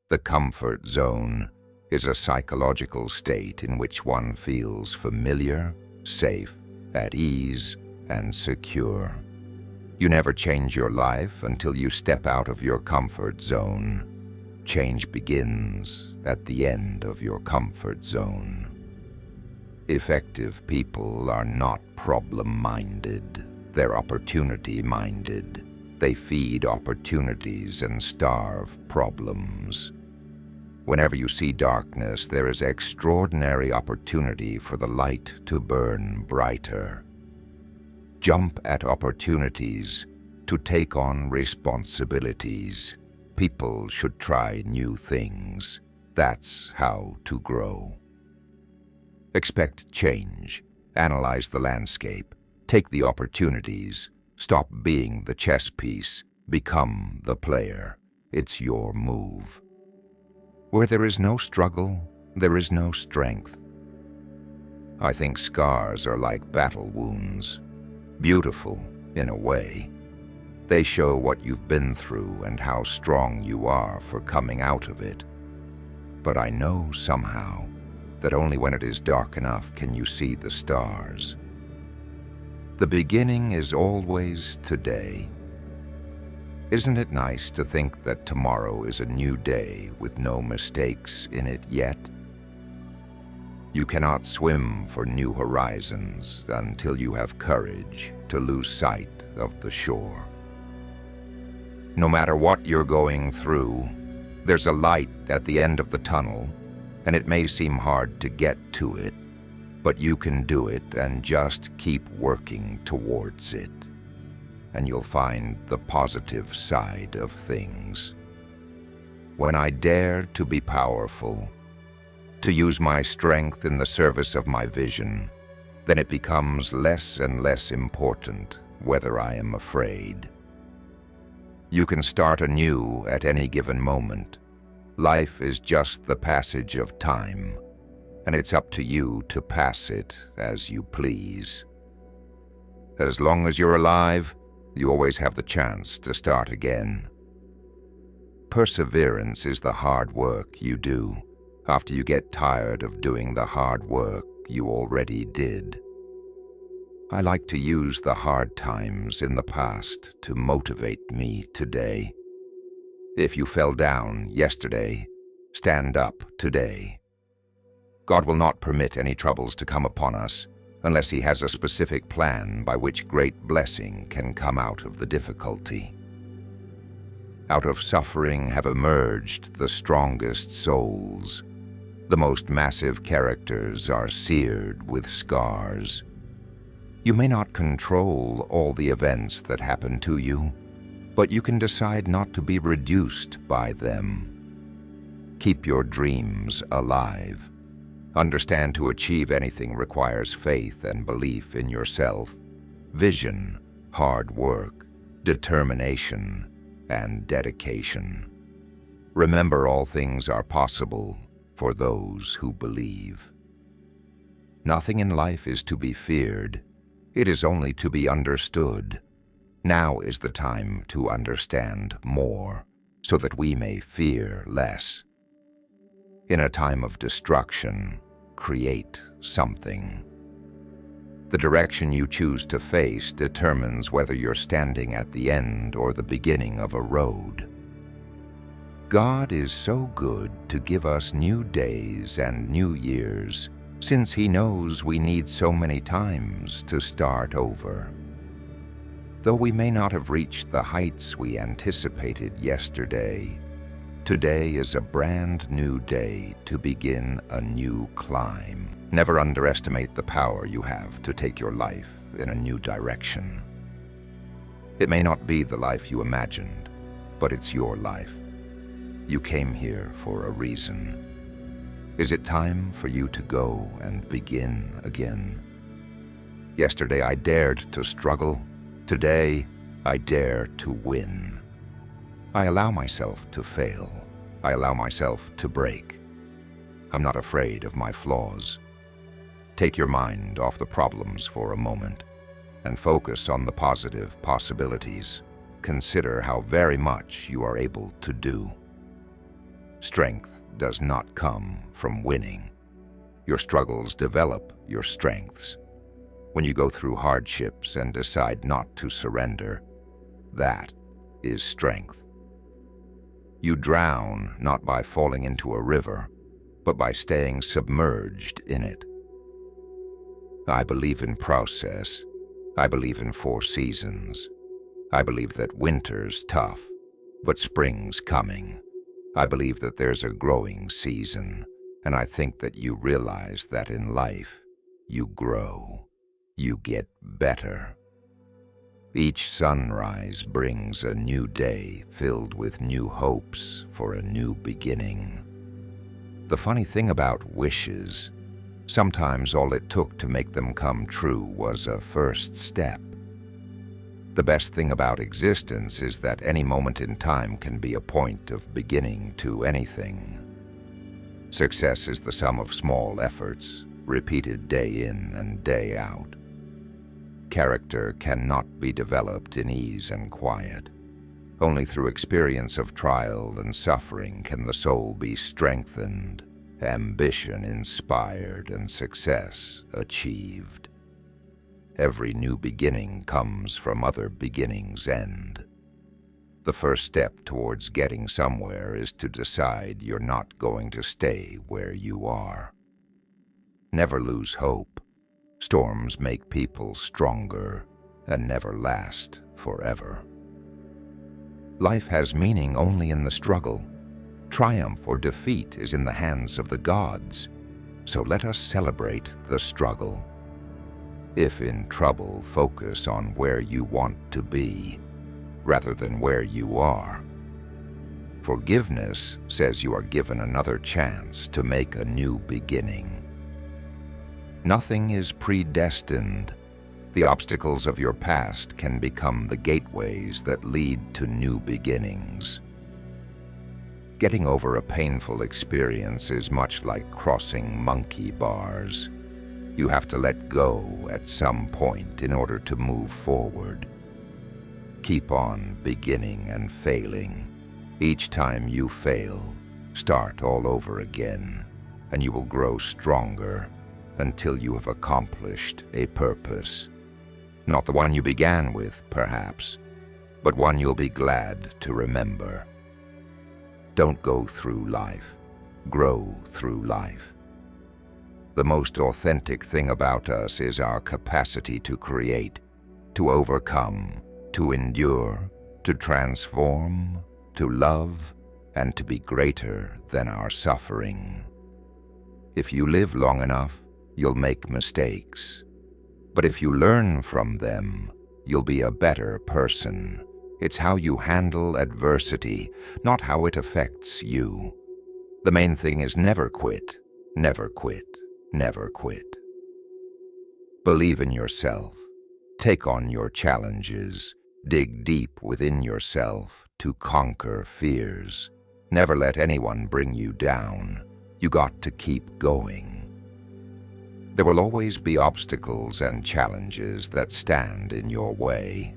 The comfort zone is a psychological state in which one feels familiar, safe, at ease, and secure. You never change your life until you step out of your comfort zone. Change begins at the end of your comfort zone. Effective people are not problem-minded. They're opportunity-minded. They feed opportunities and starve problems. Whenever you see darkness, there is extraordinary opportunity for the light to burn brighter. Jump at opportunities to take on responsibilities. People should try new things. That's how to grow. Expect change. Analyze the landscape. Take the opportunities. Stop being the chess piece. Become the player. It's your move. Where there is no struggle, there is no strength. I think scars are like battle wounds. Beautiful, in a way. They show what you've been through and how strong you are for coming out of it. But I know somehow that only when it is dark enough can you see the stars. The beginning is always today. Isn't it nice to think that tomorrow is a new day with no mistakes in it yet? You cannot swim for new horizons until you have courage to lose sight of the shore. No matter what you're going through, there's a light at the end of the tunnel, and it may seem hard to get to it, but you can do it and just keep working towards it. And you'll find the positive side of things. When I dare to be powerful, to use my strength in the service of my vision, then it becomes less and less important whether I am afraid. You can start anew at any given moment. Life is just the passage of time, and it's up to you to pass it as you please. As long as you're alive, you always have the chance to start again. Perseverance is the hard work you do after you get tired of doing the hard work you already did. I like to use the hard times in the past to motivate me today. If you fell down yesterday, stand up today. God will not permit any troubles to come upon us unless He has a specific plan by which great blessing can come out of the difficulty. Out of suffering have emerged the strongest souls. The most massive characters are seared with scars. You may not control all the events that happen to you, but you can decide not to be reduced by them. Keep your dreams alive. Understand to achieve anything requires faith and belief in yourself, vision, hard work, determination, and dedication. Remember, all things are possible for those who believe. Nothing in life is to be feared. It is only to be understood. Now is the time to understand more, so that we may fear less. In a time of destruction, create something. The direction you choose to face determines whether you're standing at the end or the beginning of a road. God is so good to give us new days and new years, since He knows we need so many times to start over. Though we may not have reached the heights we anticipated yesterday, today is a brand new day to begin a new climb. Never underestimate the power you have to take your life in a new direction. It may not be the life you imagined, but it's your life. You came here for a reason. Is it time for you to go and begin again? Yesterday I dared to struggle. Today I dare to win. I allow myself to fail. I allow myself to break. I'm not afraid of my flaws. Take your mind off the problems for a moment and focus on the positive possibilities. Consider how very much you are able to do. Strength does not come from winning. Your struggles develop your strengths. When you go through hardships and decide not to surrender, that is strength. You drown not by falling into a river, but by staying submerged in it. I believe in process. I believe in 4 seasons. I believe that winter's tough, but spring's coming. I believe that there's a growing season, and I think that you realize that in life, you grow. You get better. Each sunrise brings a new day filled with new hopes for a new beginning. The funny thing about wishes, sometimes all it took to make them come true was a first step. The best thing about existence is that any moment in time can be a point of beginning to anything. Success is the sum of small efforts, repeated day in and day out. Character cannot be developed in ease and quiet. Only through experience of trial and suffering can the soul be strengthened, ambition inspired, and success achieved. Every new beginning comes from other beginnings' end. The first step towards getting somewhere is to decide you're not going to stay where you are. Never lose hope. Storms make people stronger and never last forever. Life has meaning only in the struggle. Triumph or defeat is in the hands of the gods, so let us celebrate the struggle. If in trouble, focus on where you want to be, rather than where you are. Forgiveness says you are given another chance to make a new beginning. Nothing is predestined. The obstacles of your past can become the gateways that lead to new beginnings. Getting over a painful experience is much like crossing monkey bars. You have to let go at some point in order to move forward. Keep on beginning and failing. Each time you fail, start all over again, and you will grow stronger until you have accomplished a purpose. Not the one you began with, perhaps, but one you'll be glad to remember. Don't go through life. Grow through life. The most authentic thing about us is our capacity to create, to overcome, to endure, to transform, to love, and to be greater than our suffering. If you live long enough, you'll make mistakes. But if you learn from them, you'll be a better person. It's how you handle adversity, not how it affects you. The main thing is never quit, never quit, never quit. Believe in yourself. Take on your challenges. Dig deep within yourself to conquer fears. Never let anyone bring you down. You got to keep going. There will always be obstacles and challenges that stand in your way.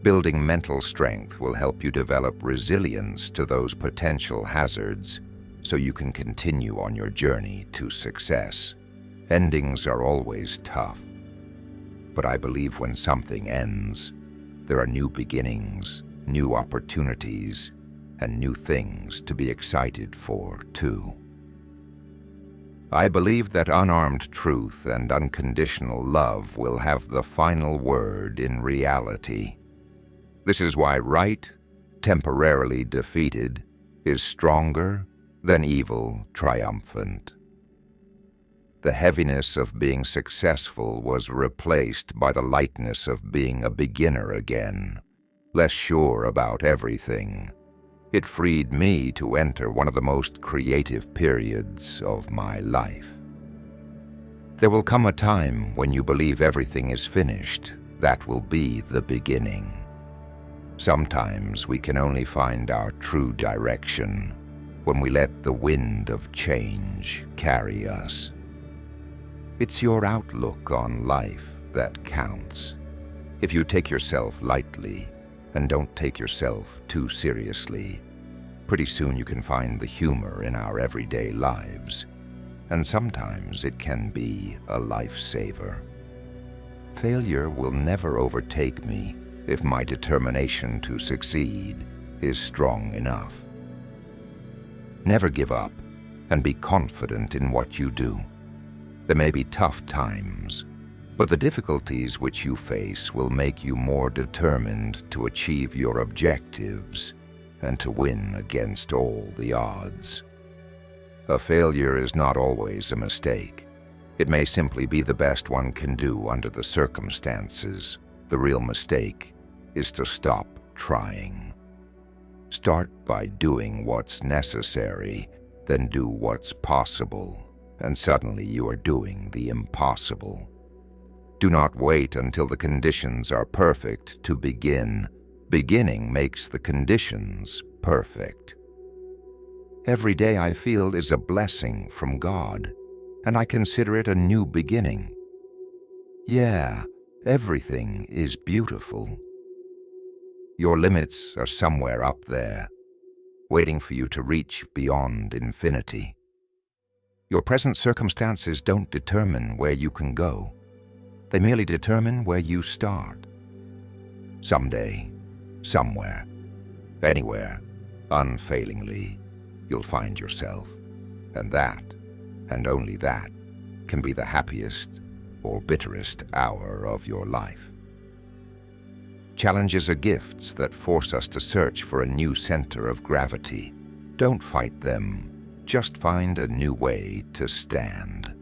Building mental strength will help you develop resilience to those potential hazards so you can continue on your journey to success. Endings are always tough, but I believe when something ends, there are new beginnings, new opportunities, and new things to be excited for, too. I believe that unarmed truth and unconditional love will have the final word in reality. This is why right, temporarily defeated, is stronger than evil triumphant. The heaviness of being successful was replaced by the lightness of being a beginner again, less sure about everything. It freed me to enter one of the most creative periods of my life. There will come a time when you believe everything is finished. That will be the beginning. Sometimes we can only find our true direction when we let the wind of change carry us. It's your outlook on life that counts. If you take yourself lightly and don't take yourself too seriously, Pretty soon you can find the humor in our everyday lives, and sometimes it can be a lifesaver. Failure will never overtake me if my determination to succeed is strong enough. Never give up, and be confident in what you do. There may be tough times, but the difficulties which you face will make you more determined to achieve your objectives and to win against all the odds. A failure is not always a mistake. It may simply be the best one can do under the circumstances. The real mistake is to stop trying. Start by doing what's necessary, then do what's possible, and suddenly you are doing the impossible. Do not wait until the conditions are perfect to begin. Beginning makes the conditions perfect. Every day I feel is a blessing from God, and I consider it a new beginning. Yeah, everything is beautiful. Your limits are somewhere up there, waiting for you to reach beyond infinity. Your present circumstances don't determine where you can go. They merely determine where you start. Someday, somewhere, anywhere, unfailingly, you'll find yourself, and that, and only that, can be the happiest or bitterest hour of your life. Challenges are gifts that force us to search for a new center of gravity. Don't fight them, just find a new way to stand.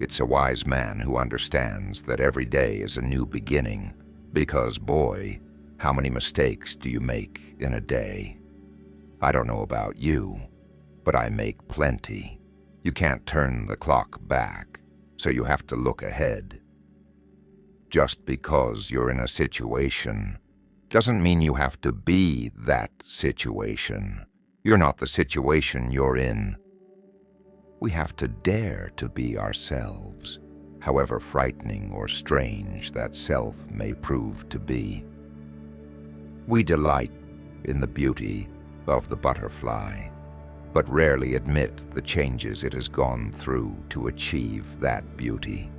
It's a wise man who understands that every day is a new beginning, because, boy, how many mistakes do you make in a day? I don't know about you, but I make plenty. You can't turn the clock back, so you have to look ahead. Just because you're in a situation doesn't mean you have to be that situation. You're not the situation you're in. We have to dare to be ourselves, however frightening or strange that self may prove to be. We delight in the beauty of the butterfly, but rarely admit the changes it has gone through to achieve that beauty.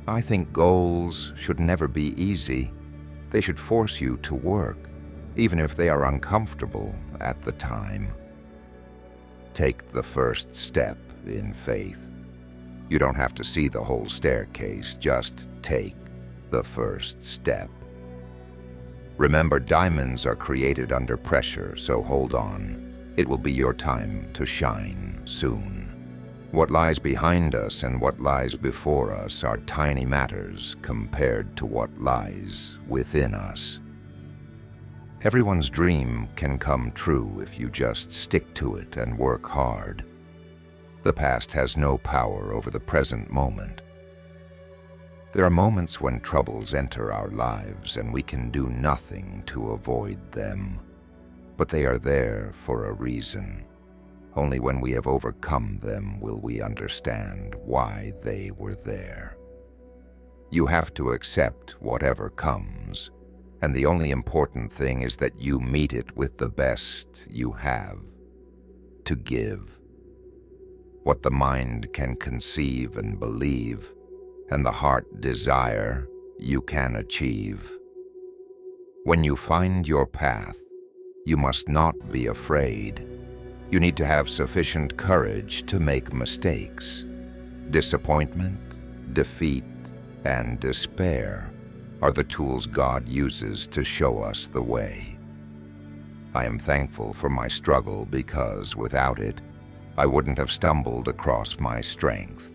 I think goals should never be easy. They should force you to work, even if they are uncomfortable at the time. Take the first step in faith. You don't have to see the whole staircase, just take the first step. Remember, diamonds are created under pressure, so hold on. It will be your time to shine soon. What lies behind us and what lies before us are tiny matters compared to what lies within us. Everyone's dream can come true if you just stick to it and work hard. The past has no power over the present moment. There are moments when troubles enter our lives and we can do nothing to avoid them. But they are there for a reason. Only when we have overcome them will we understand why they were there. You have to accept whatever comes, and the only important thing is that you meet it with the best you have to give. What the mind can conceive and believe, and the heart desire, you can achieve. When you find your path, you must not be afraid. You need to have sufficient courage to make mistakes. Disappointment, defeat, and despair are the tools God uses to show us the way. I am thankful for my struggle because without it, I wouldn't have stumbled across my strength.